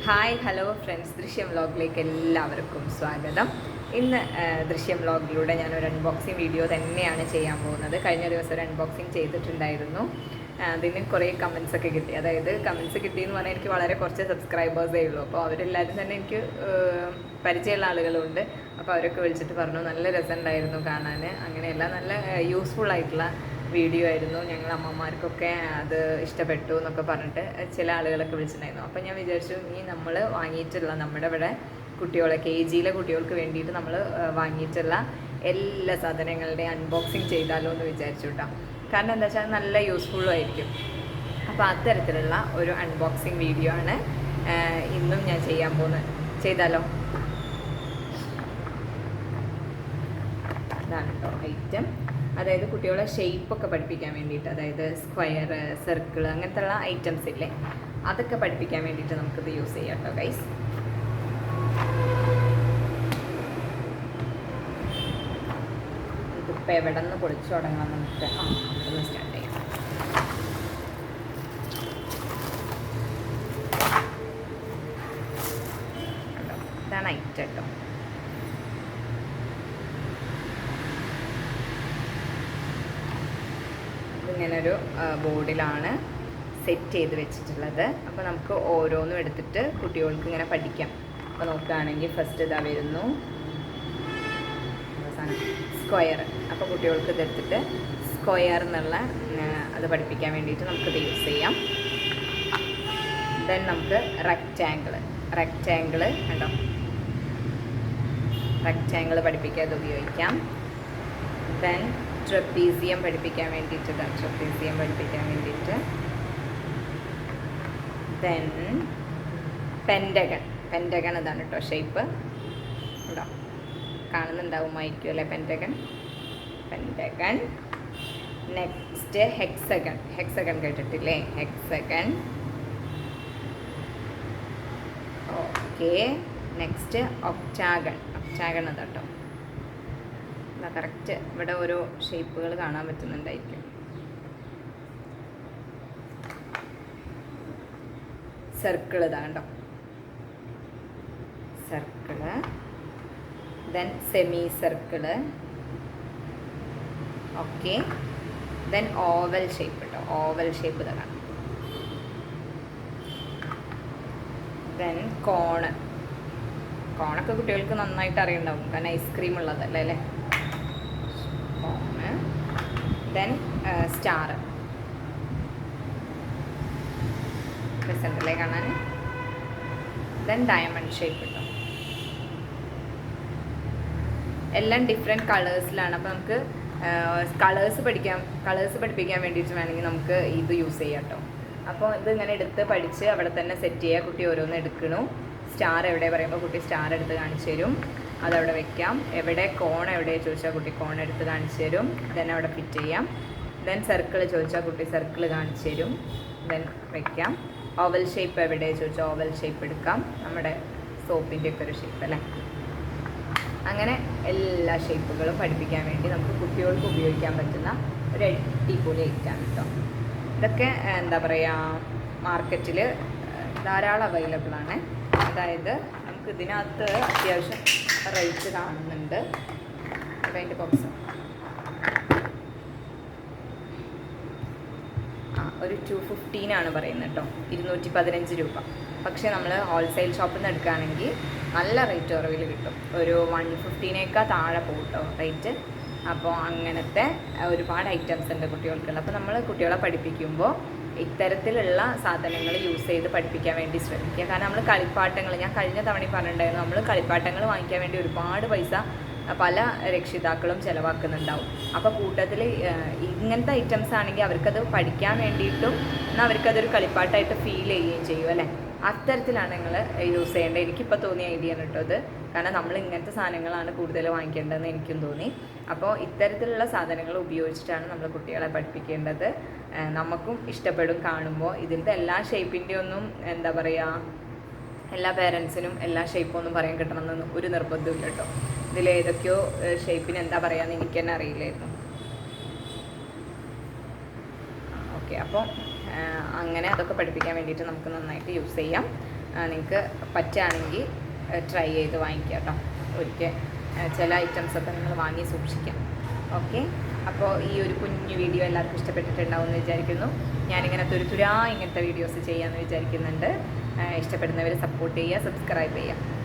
Hi hello friends, ദൃശ്യം വ്ലോഗിലേക്ക് എല്ലാവർക്കും സ്വാഗതം. ഇന്ന് ദൃശ്യം വ്ലോഗിലൂടെ ഞാനൊരു അൺബോക്സിങ് വീഡിയോ തന്നെയാണ് ചെയ്യാൻ പോകുന്നത്. കഴിഞ്ഞ ദിവസം ഒരു അൺബോക്സിങ് ചെയ്തിട്ടുണ്ടായിരുന്നു. അതിന് കുറേ കമൻസ് ഒക്കെ കിട്ടി. അതായത് കമൻസ് കിട്ടിയെന്ന് പറഞ്ഞാൽ എനിക്ക് വളരെ കുറച്ച് സബ്സ്ക്രൈബേഴ്സേ ഉള്ളൂ. അപ്പോൾ അവരെല്ലാവരും തന്നെ എനിക്ക് പരിചയമുള്ള ആളുകളുണ്ട്. അപ്പോൾ അവരൊക്കെ വിളിച്ചിട്ട് പറഞ്ഞു നല്ല രസമുണ്ടായിരുന്നു കാണാൻ, അങ്ങനെയല്ല നല്ല യൂസ്ഫുൾ ആയിട്ടുള്ള വീഡിയോ ആയിരുന്നു, ഞങ്ങൾ അമ്മമാർക്കൊക്കെ അത് ഇഷ്ടപ്പെട്ടു എന്നൊക്കെ പറഞ്ഞിട്ട് ചില ആളുകളൊക്കെ വിളിച്ചിട്ടുണ്ടായിരുന്നു. അപ്പോൾ ഞാൻ വിചാരിച്ചു ഇനി നമ്മൾ വാങ്ങിയിട്ടുള്ള നമ്മുടെ ഇവിടെ കുട്ടികളെ KGയിലെ കുട്ടികൾക്ക് വേണ്ടിയിട്ട് നമ്മൾ വാങ്ങിയിട്ടുള്ള എല്ലാ സാധനങ്ങളുടെയും അൺബോക്സിങ് ചെയ്താലോ എന്ന് വിചാരിച്ചു കേട്ടോ. കാരണം എന്താ വെച്ചാൽ നല്ല യൂസ്ഫുള്ളും ആയിരിക്കും. അപ്പോൾ അത്തരത്തിലുള്ള ഒരു അൺബോക്സിങ് വീഡിയോ ആണ് ഇന്നും ഞാൻ ചെയ്യാൻ പോകുന്നത്. ചെയ്താലോ? ഇതാണ് കേട്ടോ ഐറ്റം. അതായത് കുട്ടികളെ ഷേപ്പൊക്കെ പഠിപ്പിക്കാൻ വേണ്ടിയിട്ട്, അതായത് സ്ക്വയർ, സർക്കിൾ, അങ്ങനത്തെ ഉള്ള ഐറ്റംസ് ഇല്ലേ, അതൊക്കെ പഠിപ്പിക്കാൻ വേണ്ടിയിട്ട് നമുക്കിത് യൂസ് ചെയ്യാം കേട്ടോ ഗൈസ്. ഇതിപ്പോൾ എവിടെ നിന്ന് പൊളിച്ചു തുടങ്ങാം നമുക്ക്? ഇവിടെ നിന്ന് സ്റ്റാർട്ട് ചെയ്യാം. ഇതാണ് ഐറ്റം കേട്ടോ. ഇങ്ങനൊരു ബോർഡിലാണ് സെറ്റ് ചെയ്ത് വെച്ചിട്ടുള്ളത്. അപ്പോൾ നമുക്ക് ഓരോന്നും എടുത്തിട്ട് കുട്ടികൾക്ക് ഇങ്ങനെ പഠിക്കാം. അപ്പോൾ നോക്കുകയാണെങ്കിൽ ഫസ്റ്റ് ഇതാ വരുന്നു സ്ക്വയർ. അപ്പോൾ കുട്ടികൾക്ക് ഇതെടുത്തിട്ട് സ്ക്വയർ എന്നുള്ള അത് പഠിപ്പിക്കാൻ വേണ്ടിയിട്ട് നമുക്കിത് യൂസ് ചെയ്യാം. ദെൻ നമുക്ക് റെക്റ്റാങ്കിള് കണ്ടോ, റെക്റ്റാങ്കിൾ പഠിപ്പിക്കാൻ ഇത് ഉപയോഗിക്കാം. ദെൻ ട്രപ്പീസിയം പഠിപ്പിക്കാൻ വേണ്ടിയിട്ട്, ദെൻ പെൻറ്റഗൺ ഇതാണ് കേട്ടോ ഷേപ്പ്. ഉണ്ടോ, കാണുന്നുണ്ടാവുമായിരിക്കും അല്ലേ പെൻറ്റഗൺ. നെക്സ്റ്റ് ഹെക്സഗൺ കേട്ടിട്ടില്ലേ? ഹെക്സഗൺ. ഓക്കെ, നെക്സ്റ്റ് ഒക്ടാഗൺ അതാട്ടോ. കറക്റ്റ് ഇവിടെ ഓരോ ഷേപ്പുകൾ കാണാൻ പറ്റുന്നുണ്ടായിരിക്കും. സർക്കിൾ ഇതാ കണ്ടോ, circle. Then semicircle. Okay, then oval shape കേട്ടോ, ഓവൽ ഷേപ്പ് ഇതാ കാണാം. ദെൻ കോണൊക്കെ കുട്ടികൾക്ക് നന്നായിട്ട് അറിയുണ്ടാവും, കാരണം ഐസ്ക്രീം ഉള്ളതല്ലേ അല്ലേ. ദെൻ സ്റ്റാർ പ്രസൻ്റല്ലേ കാണാൻ. ദെൻ ഡയമണ്ട് ഷേപ്പ് കിട്ടും. എല്ലാം ഡിഫറെൻറ്റ് കളേഴ്സിലാണ്. അപ്പോൾ നമുക്ക് കളേഴ്സ് പഠിപ്പിക്കാൻ വേണ്ടിയിട്ട് വേണമെങ്കിൽ നമുക്ക് ഇത് യൂസ് ചെയ്യാം കേട്ടോ. അപ്പോൾ ഇതിങ്ങനെ എടുത്ത് പഠിച്ച് അവിടെ തന്നെ സെറ്റ് ചെയ്യുക. കുട്ടി ഓരോന്ന് എടുക്കണു. സ്റ്റാർ എവിടെ പറയുമ്പോൾ കുട്ടി സ്റ്റാർ എടുത്ത് കാണിച്ചു തരും, അതവിടെ വെക്കാം. എവിടെ കോൺ എവിടെ ചോദിച്ചാൽ കുട്ടി കോൺ എടുത്ത് കാണിച്ചു തരും, ദെൻ അവിടെ ഫിറ്റ് ചെയ്യാം. ദെൻ സർക്കിൾ ചോദിച്ചാൽ കുട്ടി സർക്കിൾ കാണിച്ചു തരും, ദെൻ വെക്കാം. ഓവൽ ഷേപ്പ് എവിടെ ചോദിച്ചാൽ ഓവൽ ഷേപ്പ് എടുക്കാം, നമ്മുടെ സോപ്പിൻ്റെ ഒക്കെ ഒരു ഷേപ്പ് അല്ലേ. അങ്ങനെ എല്ലാ ഷേപ്പുകളും പഠിപ്പിക്കാൻ വേണ്ടി നമുക്ക് കുട്ടികൾക്ക് ഉപയോഗിക്കാൻ പറ്റുന്ന ഒരു അടിപൊളി ഐറ്റമാണ് കേട്ടോ. ഇതൊക്കെ എന്താ പറയുക, മാർക്കറ്റിൽ ധാരാളം അവൈലബിൾ ആണ്. അതായത് നമുക്ക് ഇതിനകത്ത് അത്യാവശ്യം റേറ്റ് കാണുന്നുണ്ട്. അപ്പോൾ അതിൻ്റെ ബോക്സ് ഒരു 215 പറയുന്നത് കേട്ടോ, 215 രൂപ. പക്ഷേ നമ്മൾ ഹോൾസെയിൽ ഷോപ്പിൽ നിന്ന് എടുക്കുകയാണെങ്കിൽ നല്ല റേറ്റ് കുറവിൽ കിട്ടും. ഒരു 115 താഴെ പോകും കേട്ടോ റേറ്റ്. അപ്പോൾ അങ്ങനത്തെ ഒരുപാട് ഐറ്റംസ് ഉണ്ട് കുട്ടികൾക്കുള്ള. അപ്പോൾ നമ്മൾ കുട്ടികളെ പഠിപ്പിക്കുമ്പോൾ ഇത്തരത്തിലുള്ള സാധനങ്ങൾ യൂസ് ചെയ്ത് പഠിപ്പിക്കാൻ വേണ്ടി ശ്രമിക്കുക. കാരണം നമ്മൾ കളിപ്പാട്ടങ്ങൾ, ഞാൻ കഴിഞ്ഞ തവണ പറഞ്ഞിട്ടുണ്ടായിരുന്നു, നമ്മൾ കളിപ്പാട്ടങ്ങൾ വാങ്ങിക്കാൻ വേണ്ടി ഒരുപാട് പൈസ പല രക്ഷിതാക്കളും ചിലവാക്കുന്നുണ്ടാവും. അപ്പോൾ കൂട്ടത്തിൽ ഇങ്ങനത്തെ ഐറ്റംസ് ആണെങ്കിൽ അവർക്കത് പഠിക്കാൻ വേണ്ടിയിട്ടും എന്നാൽ അവർക്കതൊരു കളിപ്പാട്ടമായിട്ട് ഫീൽ ചെയ്യുകയും ചെയ്യും അല്ലേ. അത്തരത്തിലാണ് നിങ്ങൾ യൂസ് ചെയ്യേണ്ടത്. എനിക്കിപ്പോൾ തോന്നിയ ഐഡിയ ആണ് കേട്ടോ ഇത്. കാരണം നമ്മൾ ഇങ്ങനത്തെ സാധനങ്ങളാണ് കൂടുതൽ വാങ്ങിക്കേണ്ടതെന്ന് എനിക്കും തോന്നി. അപ്പോൾ ഇത്തരത്തിലുള്ള സാധനങ്ങൾ ഉപയോഗിച്ചിട്ടാണ് നമ്മൾ കുട്ടികളെ പഠിപ്പിക്കേണ്ടത്. നമുക്കും ഇഷ്ടപ്പെടും കാണുമ്പോൾ. ഇതിൻ്റെ എല്ലാ ഷേപ്പിൻ്റെ ഒന്നും എന്താ പറയുക, എല്ലാ പേരൻസിനും എല്ലാ ഷേപ്പൊന്നും പറയാൻ കിട്ടണമെന്ന് ഒരു നിർബന്ധമില്ല കേട്ടോ. ഇതിലേതൊക്കെയോ ഷേപ്പിന് എന്താ പറയുകയെന്ന് എനിക്ക് തന്നെ അറിയില്ലായിരുന്നു. ഓക്കെ, അപ്പോൾ അങ്ങനെ അതൊക്കെ പഠിപ്പിക്കാൻ വേണ്ടിയിട്ട് നമുക്ക് നന്നായിട്ട് യൂസ് ചെയ്യാം. നിങ്ങൾക്ക് പറ്റുകയാണെങ്കിൽ ട്രൈ ചെയ്ത് വാങ്ങിക്കുക കേട്ടോ. ഒരിക്കൽ ചില ഐറ്റംസൊക്കെ നിങ്ങൾ വാങ്ങി സൂക്ഷിക്കാം. ഓക്കെ, അപ്പോൾ ഈ ഒരു കുഞ്ഞു വീഡിയോ എല്ലാവർക്കും ഇഷ്ടപ്പെട്ടിട്ടുണ്ടാവും എന്ന് വിചാരിക്കുന്നു. ഞാനിങ്ങനെ തുരുതുരാ ഇങ്ങനത്തെ വീഡിയോസ് ചെയ്യാമെന്ന് വിചാരിക്കുന്നുണ്ട്. ഇഷ്ടപ്പെടുന്നവർ സപ്പോർട്ട് ചെയ്യുക, സബ്സ്ക്രൈബ് ചെയ്യുക.